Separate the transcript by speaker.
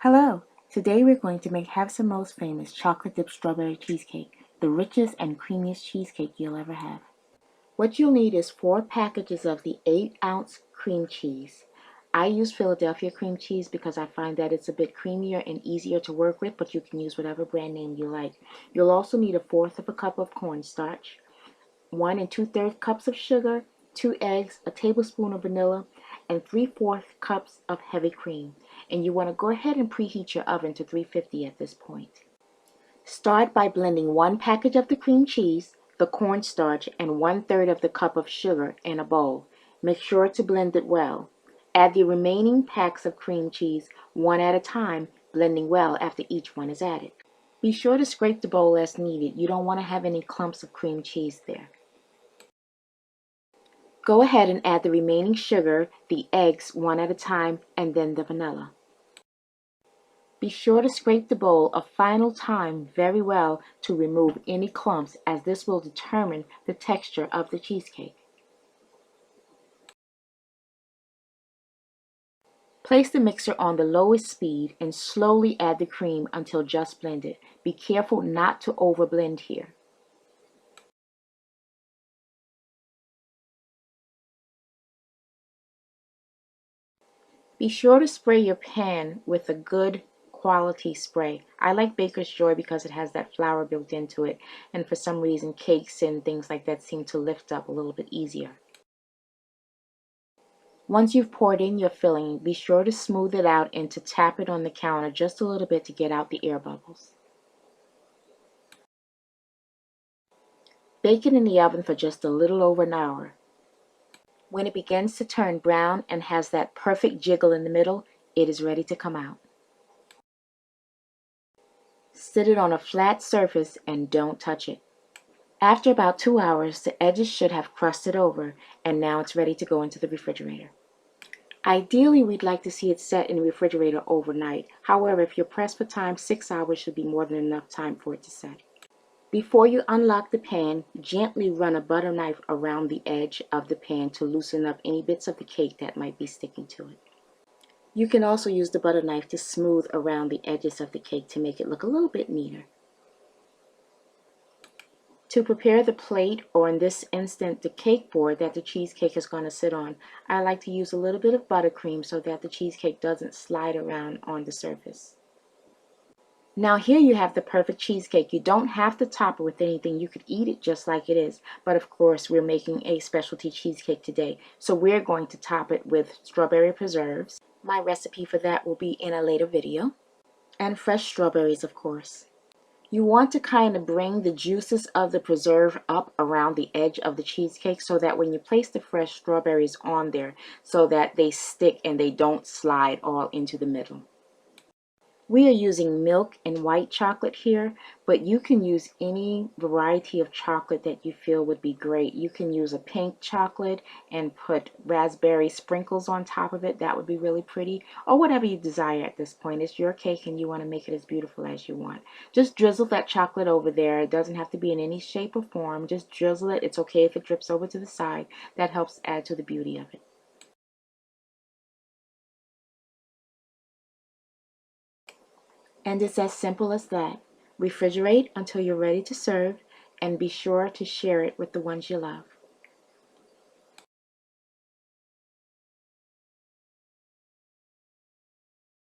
Speaker 1: Hello! Today we're going to make Sommo's famous chocolate dipped strawberry cheesecake, the richest and creamiest cheesecake you'll ever have. What you'll need is 4 packages of the 8-ounce cream cheese. I use Philadelphia cream cheese because I find that it's a bit creamier and easier to work with, but you can use whatever brand name you like. You'll also need 1/4 of a cup of cornstarch, 1 2/3 cups of sugar, 2 eggs, a tablespoon of vanilla, and 3/4 cups of heavy cream. And you want to go ahead and preheat your oven to 350 at this point. Start by blending 1 package of the cream cheese, the cornstarch, and 1/3 of the cup of sugar in a bowl. Make sure to blend it well. Add the remaining packs of cream cheese one at a time, blending well after each one is added. Be sure to scrape the bowl as needed. You don't want to have any clumps of cream cheese there. Go ahead and add the remaining sugar, the eggs one at a time, and then the vanilla. Be sure to scrape the bowl a final time very well to remove any clumps, as this will determine the texture of the cheesecake. Place the mixer on the lowest speed and slowly add the cream until just blended. Be careful not to overblend here. Be sure to spray your pan with a good quality spray. I like Baker's Joy because it has that flour built into it, and for some reason cakes and things like that seem to lift up a little bit easier. Once you've poured in your filling, be sure to smooth it out and to tap it on the counter just a little bit to get out the air bubbles. Bake it in the oven for just a little over an hour. When it begins to turn brown and has that perfect jiggle in the middle, it is ready to come out. Sit it on a flat surface and don't touch it. After about 2 hours, the edges should have crusted over, and now it's ready to go into the refrigerator. Ideally, we'd like to see it set in the refrigerator overnight. However, if you're pressed for time, 6 hours should be more than enough time for it to set. Before you unlock the pan, gently run a butter knife around the edge of the pan to loosen up any bits of the cake that might be sticking to it. You can also use the butter knife to smooth around the edges of the cake to make it look a little bit neater. To prepare the plate, or in this instant the cake board that the cheesecake is going to sit on, I like to use a little bit of buttercream so that the cheesecake doesn't slide around on the surface. Now here you have the perfect cheesecake. You don't have to top it with anything. You could eat it just like it is. But of course, we're making a specialty cheesecake today, so we're going to top it with strawberry preserves. My recipe for that will be in a later video. And fresh strawberries, of course. You want to kind of bring the juices of the preserve up around the edge of the cheesecake so that when you place the fresh strawberries on there, so that they stick and they don't slide all into the middle. We are using milk and white chocolate here, but you can use any variety of chocolate that you feel would be great. You can use a pink chocolate and put raspberry sprinkles on top of it. That would be really pretty. Or whatever you desire at this point. It's your cake and you want to make it as beautiful as you want. Just drizzle that chocolate over there. It doesn't have to be in any shape or form. Just drizzle it. It's okay if it drips over to the side. That helps add to the beauty of it. And it's as simple as that. Refrigerate until you're ready to serve, and be sure to share it with the ones you love.